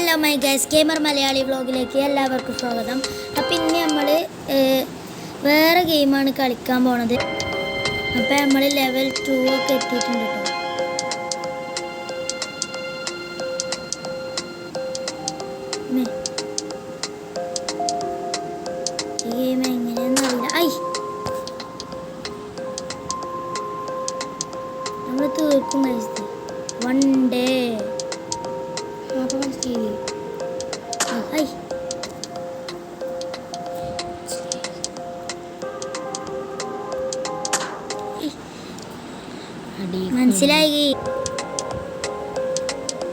Hello my guys gamer Malayali വ്ളോഗിലേക്ക് എല്ലാവർക്കും സ്വാഗതം. അപ്പം ഇനി നമ്മൾ വേറെ ഗെയിമാണ് കളിക്കാൻ പോണത്. അപ്പം നമ്മൾ ലെവൽ 2 ഒക്കെ എത്തിയിട്ടുണ്ട് കേട്ടോ. ഈ ഗെയിം എങ്ങനെയാണെന്ന് അറിയില്ല. നമ്മൾ തീർക്കും ഗൈസ്. വൺ ഡേ മനസ്സിലായി.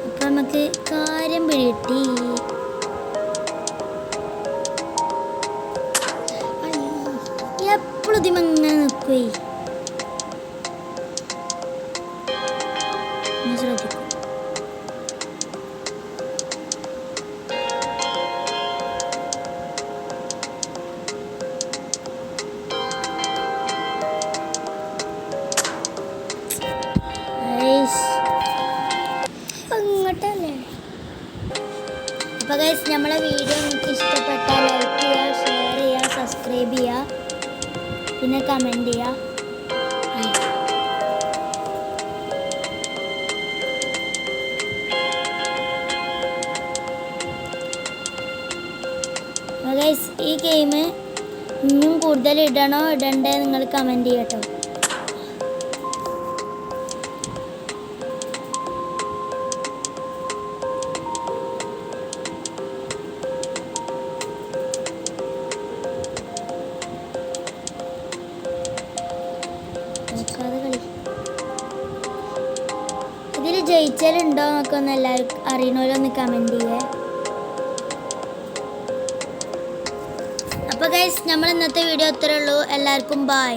അപ്പൊ നമുക്ക് കാര്യം പിടികിട്ടി. എപ്പോഴും ഇതിമങ്ങനെ നിൽക്കുവേ. ശ്രദ്ധിക്കും. അങ്ങോട്ടല്ലേ. അപ്പോൾ ഗൈസ് നമ്മളെ വീഡിയോ നിങ്ങൾക്ക് ഇഷ്ടപ്പെട്ടാൽ ലൈക്ക് ചെയ്യുക, ഷെയർ ചെയ്യുക, സബ്സ്ക്രൈബ് ചെയ്യുക, പിന്നെ കമൻറ്റ് ചെയ്യുക. ഗൈസ് ഈ ഗെയിം ഇനിയും കൂടുതൽ ഇടണോ ഇടണ്ടേ നിങ്ങൾ കമൻറ്റ് ചെയ്യട്ടോ. ഇതിൽ ജയിച്ചാലുണ്ടോ എന്നൊക്കെ ഒന്ന് എല്ലാവർക്കും അറിയണമല്ലോ, കമൻറ്റ് ചെയ്യേ. അപ്പോൾ ഗൈസ് നമ്മൾ ഇന്നത്തെ വീഡിയോ ഇത്രയേ ഉള്ളൂ. എല്ലാവർക്കും ബൈ.